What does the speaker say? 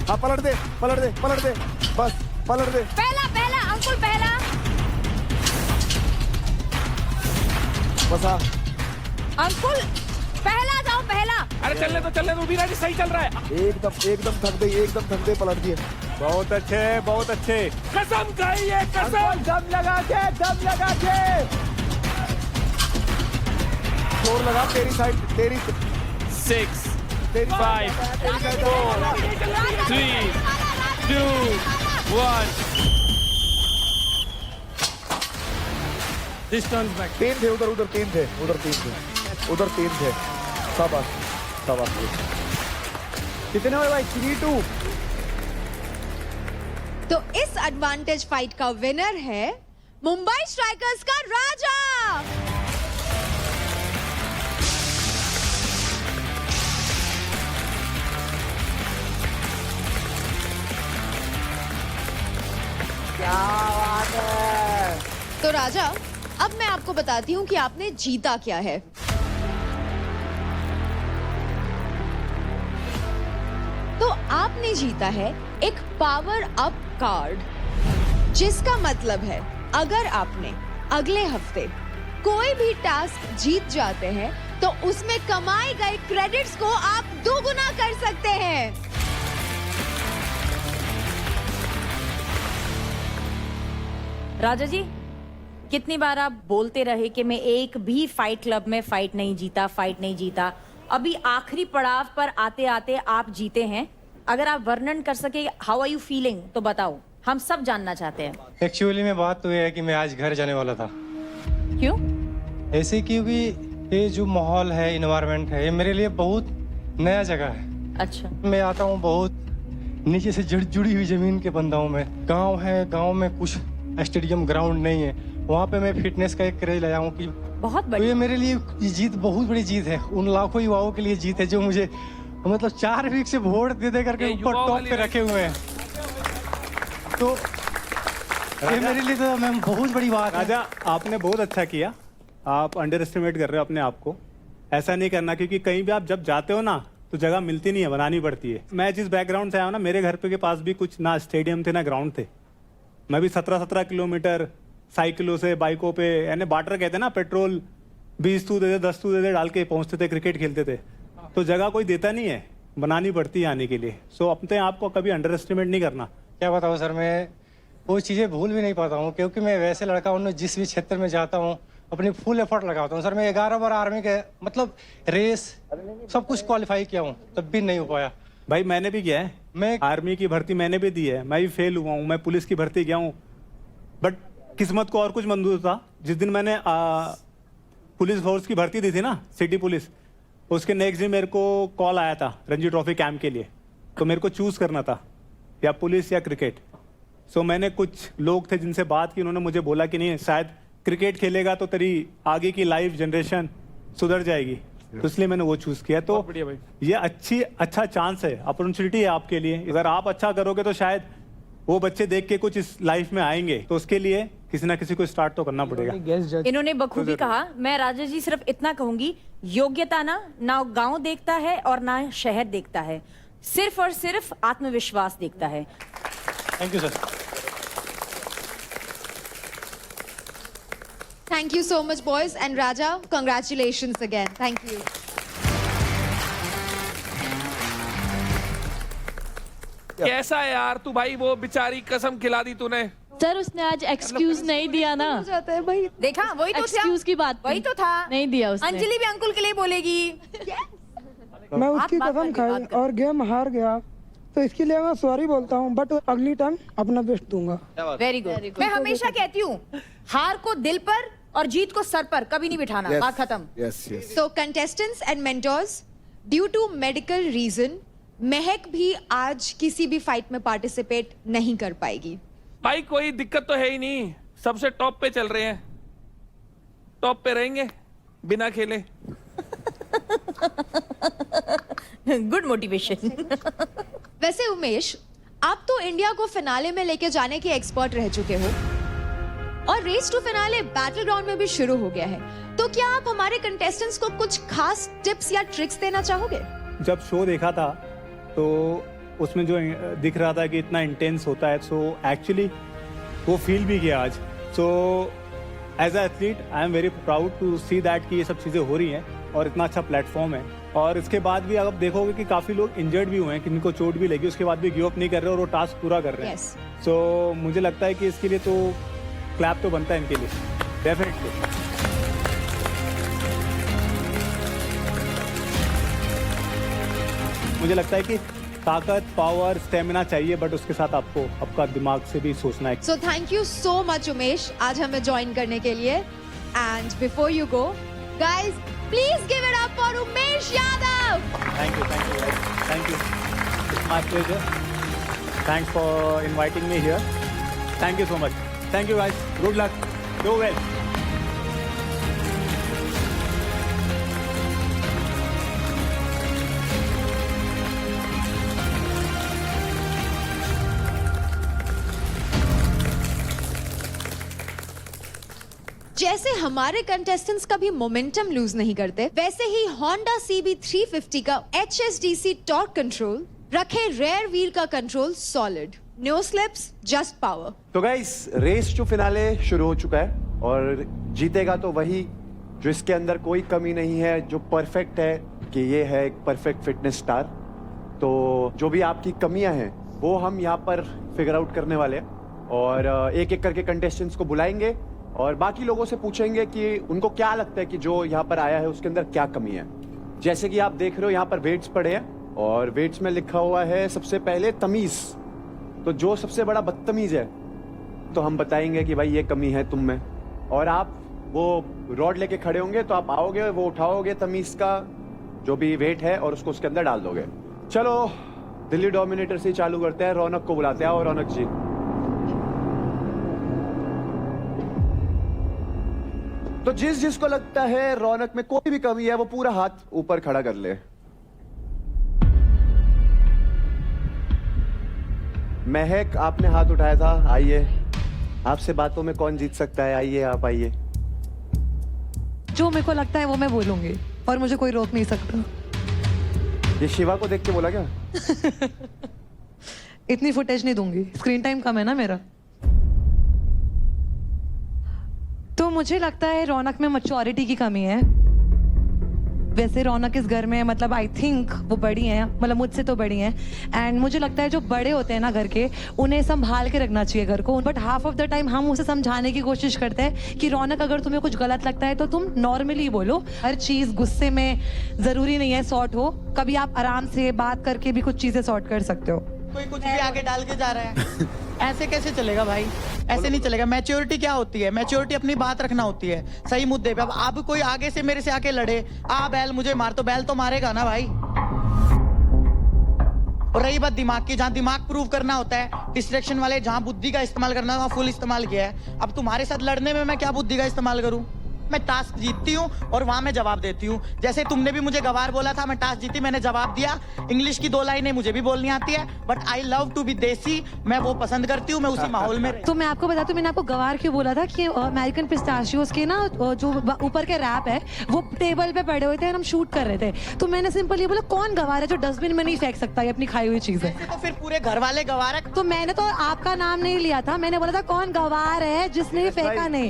हाँ पलट दे पलट दे पलट दे, बस पलट दे। पहला पहला अंकुल पहला। बस हाँ अंकुल पहला जाओ पहला। अरे चलने दो वीरा जी, सही चल रहा है। एकदम थक गई पलट दिए। बहुत अच्छे। कसम खाई है, कसम। दम लगा के जोर लगा, तेरी साइड, तेरी 6 तेरी 5 4 3 2 1 This turns back. तीन थे उधर तीन थे। शाबाश। कितने हुए भाई? 3-2। तो इस एडवांटेज फाइट का विनर है मुंबई स्ट्राइकर्स का राजा। क्या बात है। तो राजा, अब मैं आपको बताती हूँ कि आपने जीता क्या है। तो आपने जीता है एक पावर अप कार्ड, जिसका मतलब है अगर आपने अगले हफ्ते कोई भी टास्क जीत जाते हैं तो उसमें कमाए गए क्रेडिट्स को आप दोगुना कर सकते हैं। राजा जी, कितनी बार आप बोलते रहे कि मैं एक भी फाइट क्लब में फाइट नहीं जीता। अभी आखिरी पड़ाव पर आते आते आप जीते हैं। अगर आप वर्णन कर सके हाउ आर यू फीलिंग तो बताओ, हम सब जानना चाहते हैं। एक्चुअली में बात तो ये है कि मैं आज घर जाने वाला था। क्यों? ऐसे क्योंकि ये जो माहौल है, इन्वायरमेंट है, ये मेरे लिए बहुत नया जगह है। अच्छा। मैं आता हूँ बहुत नीचे से जुड़ी हुई जमीन के बंदा हूँ मैं। गांव है, गांव में कुछ स्टेडियम ग्राउंड नहीं है, वहाँ पे मैं फिटनेस का एक क्रेज लाया हूँ कि बहुत तो बड़ी। ये मेरे लिए जीत बहुत बड़ी जीत है। उन लाखों युवाओं के लिए जीत है जो मुझे मतलब 4 वीक से वोट दे करके ऊपर टॉप पे रखे हुए हैं। तो ये मेरे लिए तो मैम बहुत बड़ी बात है। राजा, आपने बहुत अच्छा किया। आप अंडर एस्टिमेट कर रहे हो अपने आप को। ऐसा नहीं करना, क्योंकि कहीं भी आप जब जाते हो ना तो जगह मिलती नहीं है, बनानी पड़ती है। मैं जिस बैकग्राउंड से आया हूँ ना, मेरे घर पे के पास भी कुछ ना स्टेडियम थे ना ग्राउंड थे। मैं भी 17-17 किलोमीटर साइकिलों से, बाइकों पे, यानी बार्टर कहते हैं ना, पेट्रोल 20 तू दे दे 10 तू दे दे डाल के पहुंचते थे, क्रिकेट खेलते थे। तो जगह कोई देता नहीं है, बनानी पड़ती है आने के लिए। सो अपने आप को कभी अंडर एस्टिमेट नहीं करना। क्या बताऊँ सर, मैं वो चीज़ें भूल भी नहीं पाता हूँ, क्योंकि मैं वैसे लड़का हूँ जिस भी क्षेत्र में जाता हूँ अपनी फुल एफर्ट लगाता हूँ। सर मैं 11 बार आर्मी के मतलब रेस सब कुछ क्वालिफाई किया हूँ, तब भी नहीं हो पाया। भाई मैंने भी किया है, मैं आर्मी की भर्ती मैंने भी दी है, मैं भी फेल हुआ हूँ। मैं पुलिस की भर्ती गया हूँ, बट किस्मत को और कुछ मंजूर था। जिस दिन मैंने पुलिस फोर्स की भर्ती दी थी ना, सिटी पुलिस, उसके नेक्स्ट दिन मेरे को कॉल आया था रणजी ट्रॉफी कैंप के लिए। तो मेरे को चूज करना था या पुलिस या क्रिकेट। सो मैंने कुछ लोग थे जिनसे बात की, उन्होंने मुझे बोला कि नहीं, शायद क्रिकेट खेलेगा तो तेरी आगे की लाइफ जनरेशन सुधर जाएगी, तो इसलिए मैंने वो चूज किया। तो ये अच्छा चांस है, अपॉर्चुनिटी है आपके लिए। अगर आप अच्छा करोगे तो शायद वो बच्चे देख के कुछ इस लाइफ में आएंगे, तो उसके लिए किसी ना किसी को स्टार्ट तो करना पड़ेगा। इन्होंने बखूबी कहा। मैं राजा जी सिर्फ इतना कहूंगी, योग्यता ना गांव देखता है और ना शहर देखता है, सिर्फ और सिर्फ आत्मविश्वास देखता है। Thank you sir. Thank you so much, boys, and Raja, congratulations again. Thank you. कैसा है यार तू भाई, वो बेचारी कसम खिला दी तूने। सर उसने आज एक्सक्यूज नहीं दिया ना। हो जाता है भाई। देखा, वही तो था। एक्सक्यूज की बात वही तो था, नहीं दिया उसने। अंजलि भी अंकुल के लिए बोलेगी। मैं उसकी कसम खाई और गेम हार गया, तो इसके लिए मैं सॉरी बोलता हूँ, बट अगली टाइम अपना बेस्ट दूंगा। Very good. मैं हमेशा कहती हूँ, हार को दिल पर और जीत को सर पर कभी नहीं बिठाना। बात खत्म। Yes yes. So contestants and mentors, due to medical reason, महक भी आज किसी भी फाइट में पार्टिसिपेट नहीं कर पाएगी। भाई कोई दिक्कत तो है ही नहीं, सबसे टॉप पे चल रहे हैं, टॉप पे रहेंगे बिना खेले। Good motivation. वैसे उमेश, आप तो इंडिया को फिनाले में लेके जाने के एक्सपर्ट रह चुके हो और race to finale battle ground में भी शुरू हो गया है, तो क्या आप हमारे कंटेस्टेंट्स को कुछ खास टिप्स या ट्रिक्स देना चाहोगे? जब शो देखा था तो उसमें जो दिख रहा था कि इतना इंटेंस होता है, सो एक्चुअली वो फील भी किया आज। So as a athlete I am very proud to see that कि ये सब चीज़ें हो रही हैं और इतना अच्छा प्लेटफॉर्म है। और इसके बाद भी आप देखोगे कि काफ़ी लोग इंजर्ड भी हुए हैं, किनको चोट भी लगी, उसके बाद भी गिव अप नहीं कर रहे और वो टास्क पूरा कर रहे हैं। Yes. सो मुझे लगता है कि इसके लिए तो क्लैप तो बनता है इनके लिए, डेफिनेटली। मुझे लगता है कि ताकत, पावर, स्टेमिना चाहिए, बट उसके साथ आपको आपका दिमाग से भी सोचना है। So thank you so much Umesh आज हमें ज्वाइन करने के लिए। And before you go guys, please give it up for Umesh Yadav. Thank you guys. Thank you. It's my pleasure. Thanks for inviting me here. Thank you so much. Thank you guys. Good luck. Do well. जैसे हमारे contestants कभी momentum loose नहीं करते, वैसे ही Honda CB350 का HSDC torque control रखे rear wheel का control solid, no slips, just power. तो गाइस, रेस टू फिनाले शुरू हो चुका है और जीतेगा तो वही जो इसके अंदर कोई कमी नहीं है, जो परफेक्ट है कि ये है एक परफेक्ट फिटनेस स्टार। तो जो भी आपकी कमियां हैं वो हम यहाँ पर फिगर आउट करने वाले हैं और एक एक करके कंटेस्टेंट्स को बुलाएंगे और बाकी लोगों से पूछेंगे कि उनको क्या लगता है कि जो यहाँ पर आया है उसके अंदर क्या कमी है। जैसे कि आप देख रहे हो यहाँ पर वेट्स पड़े हैं और वेट्स में लिखा हुआ है सबसे पहले तमीज। तो जो सबसे बड़ा बदतमीज है तो हम बताएंगे कि भाई ये कमी है तुम में, और आप वो रॉड लेके खड़े होंगे तो आप आओगे, वो उठाओगे तमीज का जो भी वेट है और उसको उसके अंदर डाल दोगे। चलो दिल्ली डोमिनेटर से ही चालू करते हैं। रौनक को बुलाते हैं। और रौनक जी, तो जिसको लगता है रौनक में कोई भी कमी है वो पूरा हाथ ऊपर खड़ा कर ले। महक, आपने हाथ उठाया था, आइए। आपसे बातों में कौन जीत सकता है, आइए आप आइए। जो मेरे को लगता है वो मैं बोलूंगी और मुझे कोई रोक नहीं सकता। ये शिवा को देख के बोला क्या? इतनी फुटेज नहीं दूंगी, स्क्रीन टाइम कम है ना मेरा। तो मुझे लगता है रौनक में मैच्योरिटी की कमी है। वैसे रौनक इस घर में मतलब आई थिंक वो बड़ी हैं, मतलब मुझसे तो बड़ी हैं, एंड मुझे लगता है जो बड़े होते हैं ना घर के, उन्हें संभाल के रखना चाहिए घर को। But half of the time हम उसे समझाने की कोशिश करते हैं कि रौनक अगर तुम्हें कुछ गलत लगता है तो तुम नॉर्मली बोलो, हर चीज गुस्से में जरूरी नहीं है सॉर्ट हो, कभी आप आराम से बात करके भी कुछ चीजें सॉर्ट कर सकते हो। कोई कुछ भी आगे डाल के जा रहा है ऐसे कैसे चलेगा भाई, ऐसे नहीं चलेगा। मैच्योरिटी क्या होती है? मैच्योरिटी अपनी बात रखना होती है सही मुद्दे पे। अब कोई आगे से मेरे से आके लड़े, आ बैल मुझे मार, तो बैल तो मारेगा ना भाई। और रही बात दिमाग की, जहाँ दिमाग प्रूव करना होता है, डिस्ट्रैक्शन वाले जहाँ बुद्धि का इस्तेमाल करना था फुल इस्तेमाल किया है। अब तुम्हारे साथ लड़ने में मैं क्या बुद्धि का इस्तेमाल करूं? मैं टास्क जीतती हूँ और वहां मैं जवाब देती हूँ। जैसे तुमने भी मुझे गवार बोला था, मैं टास्क जीती, मैंने जवाब दिया। इंग्लिश की 2 लाइनें मुझे भी बोलनी आती है, but I love to be desi, मैं वो पसंद करती हूँ, मैं उसी माहौल में। तो मैं आपको बताती हूँ, मैंने आपको गवार क्यों बोला था कि अमेरिकन पिस्ताशियोज के ना जो ऊपर के रैप है वो टेबल पे पड़े हुए थे और हम शूट कर रहे थे, तो मैंने सिंपल ये बोला कौन गवार है जो डस्टबिन में नहीं फेंक सकता है अपनी खाई हुई चीजें। तो फिर पूरे घर वाले गवार है। तो मैंने तो आपका नाम नहीं लिया था, मैंने बोला था कौन गवार है जिसने फेंका नहीं।